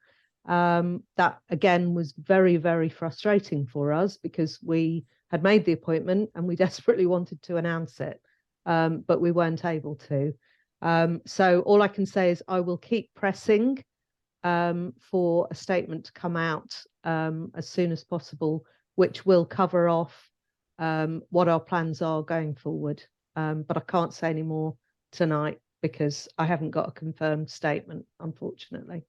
That again was very, very frustrating for us because we had made the appointment and we desperately wanted to announce it, but we weren't able to. So all I can say is I will keep pressing for a statement to come out as soon as possible, which will cover off what our plans are going forward. But I can't say any more tonight because I haven't got a confirmed statement, unfortunately.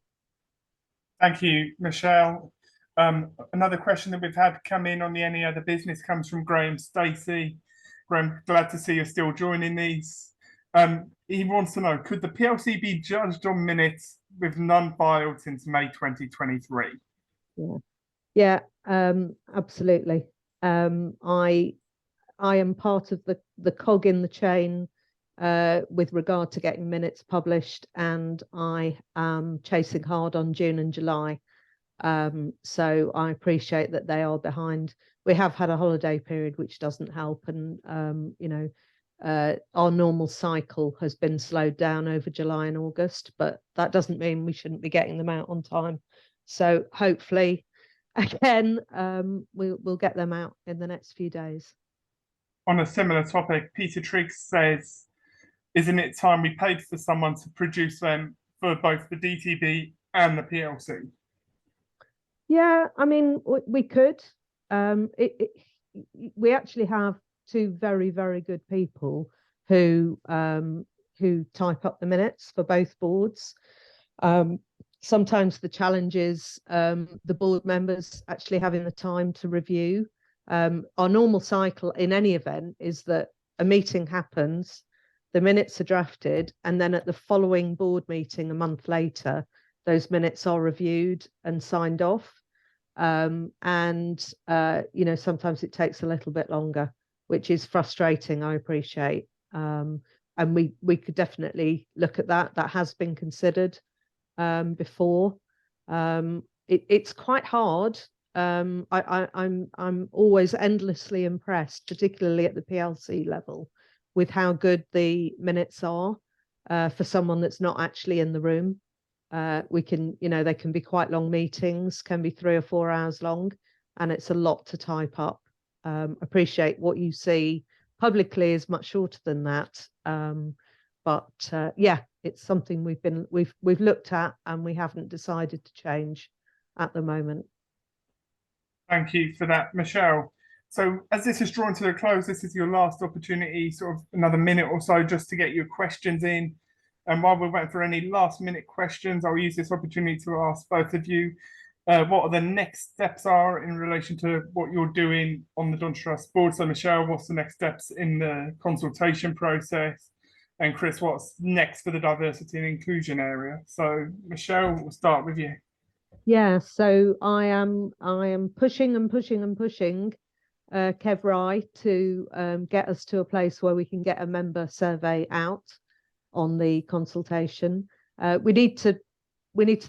Thank you, Michele. Another question that we've had come in on the any other business comes from Graham Stacey. Graham, glad to see you're still joining these. He wants to know, could the PLC be judged on minutes with none filed since May 2023? Yeah, absolutely. I am part of the cog in the chain with regard to getting minutes published, and I am chasing hard on June and July. So I appreciate that they are behind. We have had a holiday period, which doesn't help, and you know, our normal cycle has been slowed down over July and August, but that doesn't mean we shouldn't be getting them out on time. So hopefully, again, we'll get them out in the next few days. On a similar topic, Peter Triggs says, isn't it time we paid for someone to produce them for both the DTB and the PLC? Yeah, I mean, we could. We actually have two very, very good people who type up the minutes for both boards. Sometimes the challenge is the board members actually having the time to review. Our normal cycle in any event is that a meeting happens, the minutes are drafted, and then at the following board meeting a month later, those minutes are reviewed and signed off. Sometimes it takes a little bit longer, which is frustrating, I appreciate. And we could definitely look at that. That has been considered before. It's quite hard. I'm always endlessly impressed, particularly at the PLC level, with how good the minutes are for someone that's not actually in the room. They can be quite long meetings, can be 3 or 4 hours long, and it's a lot to type up. Appreciate what you see publicly is much shorter than that. Yeah, it's something we've looked at and we haven't decided to change at the moment. Thank you for that, Michele. So as this is drawn to a close, this is your last opportunity, sort of another minute or so, just to get your questions in. And while we're waiting for any last minute questions, I'll use this opportunity to ask both of you what are the next steps are in relation to what you're doing on the Dons Trust board. So Michele, what's the next steps in the consultation process? And Chris, what's next for the diversity and inclusion area? So Michele, we'll start with you. Yeah, so I am pushing Kev Rye to get us to a place where we can get a member survey out on the consultation. We need to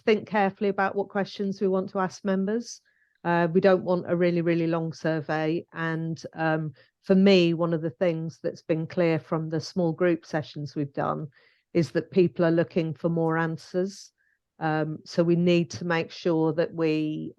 think carefully about what questions we want to ask members. We don't want a really, really long survey. And for me, one of the things that's been clear from the small group sessions we've done is that people are looking for more answers. So we need to make sure that we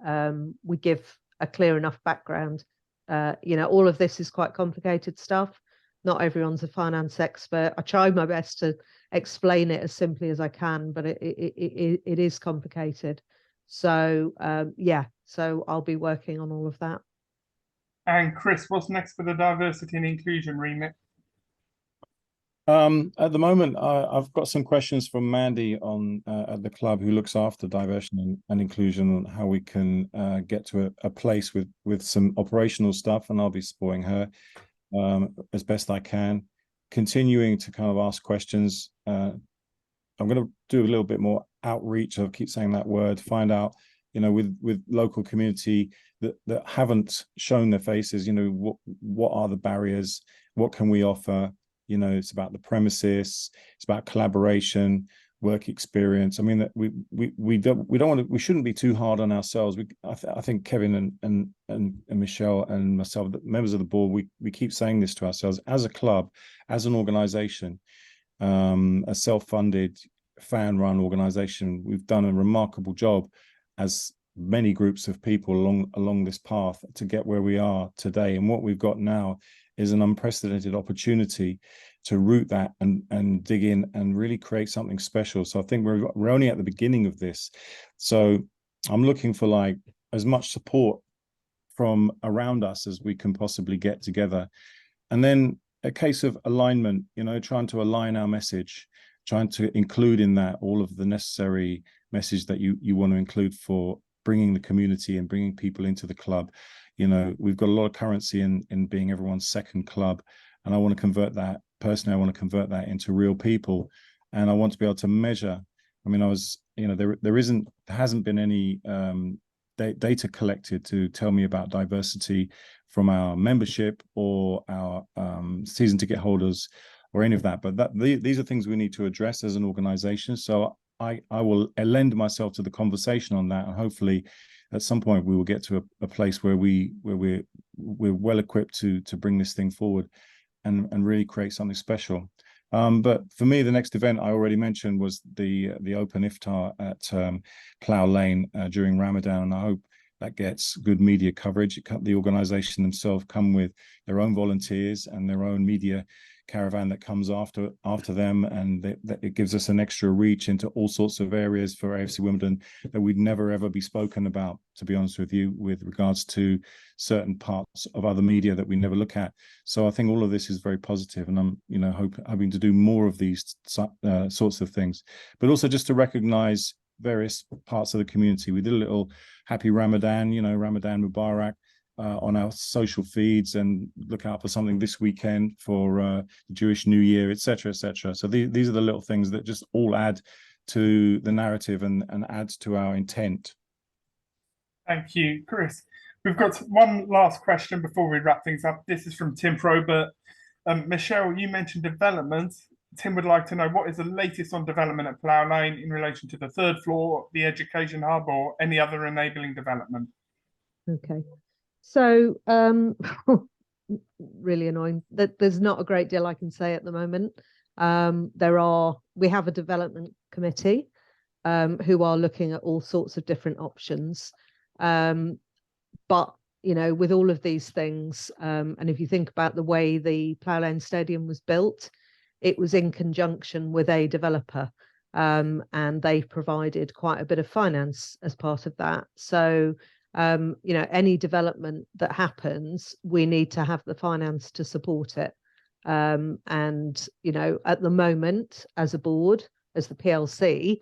give a clear enough background. All of this is quite complicated stuff. Not everyone's a finance expert. I try my best to explain it as simply as I can, but it is complicated. So so I'll be working on all of that. And Chris, what's next for the diversity and inclusion remit? At the moment, I've got some questions from Mandy on at the club, who looks after diversity and inclusion, on how we can get to a place with some operational stuff, and I'll be supporting her as best I can, continuing to kind of ask questions. I'm going to do a little bit more outreach. I keep saying that word. Find out, with local community that haven't shown their faces. What are the barriers? What can we offer? It's about the premises. It's about collaboration, work experience. I mean, that we don't want to. We shouldn't be too hard on ourselves. I think Kevin and Michele and myself, the members of the board, we keep saying this to ourselves as a club, as an organisation, a self-funded, fan-run organisation. We've done a remarkable job as many groups of people along this path to get where we are today. And what we've got now is an unprecedented opportunity to root that and dig in and really create something special. So I think we're only at the beginning of this. So I'm looking for as much support from around us as we can possibly get together. And then a case of alignment, trying to align our message, trying to include in that all of the necessary message that you want to include for bringing the community and bringing people into the club. We've got a lot of currency in being everyone's second club, and I want to convert that. Personally, I want to convert that into real people, and I want to be able to measure. I mean, there hasn't been any data collected to tell me about diversity from our membership or our season ticket holders or any of that. But these are things we need to address as an organisation. So I will lend myself to the conversation on that, and hopefully at some point we will get to a place where we're well equipped to bring this thing forward and really create something special. But for me, the next event I already mentioned was the open iftar at Plough Lane during Ramadan, and I hope that gets good media coverage. The organisation themselves come with their own volunteers and their own media caravan that comes after them, and it gives us an extra reach into all sorts of areas for AFC Wimbledon that we'd never ever be spoken about, to be honest with you, with regards to certain parts of other media that we never look at. So I think all of this is very positive, and I'm hoping to do more of these sorts of things, but also just to recognize various parts of the community. We did a little happy Ramadan, Ramadan Mubarak, on our social feeds, and look out for something this weekend for the Jewish New Year, etc., etc. So these are the little things that just all add to the narrative and add to our intent. Thank you, Chris. We've got one last question before we wrap things up. This is from Tim Probert. Michele, you mentioned development. Tim would like to know, what is the latest on development at Plough Lane in relation to the third floor, the education hub, or any other enabling development? Okay. So really annoying that there's not a great deal I can say at the moment. We have a development committee who are looking at all sorts of different options. But with all of these things, and if you think about the way the Plough Lane Stadium was built, it was in conjunction with a developer, and they provided quite a bit of finance as part of that. So any development that happens, we need to have the finance to support it. And at the moment, as a board, as the PLC,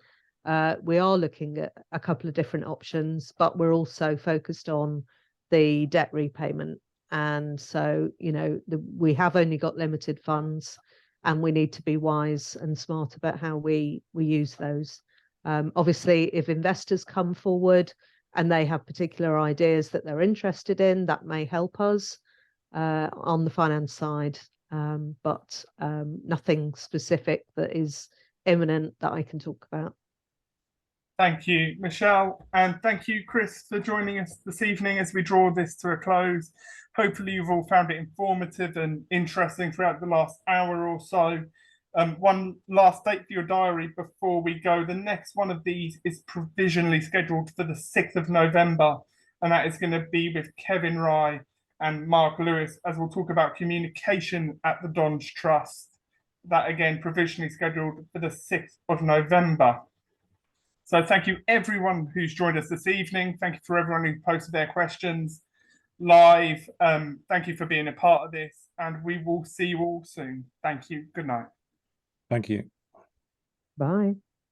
we are looking at a couple of different options, but we're also focused on the debt repayment. And so, we have only got limited funds, and we need to be wise and smart about how we use those. Obviously, if investors come forward and they have particular ideas that they're interested in, that may help us on the finance side, but nothing specific that is imminent that I can talk about. Thank you, Michele, and thank you, Chris, for joining us this evening as we draw this to a close. Hopefully you've all found it informative and interesting throughout the last hour or so. One last date for your diary before we go. The next one of these is provisionally scheduled for the 6th of November, and that is going to be with Kevin Rye and Mark Lewis, as we'll talk about communication at the Dons Trust. That again, provisionally scheduled for the 6th of November. So thank you everyone who's joined us this evening. Thank you for everyone who posted their questions live. Thank you for being a part of this, and we will see you all soon. Thank you. Good night. Thank you. Bye.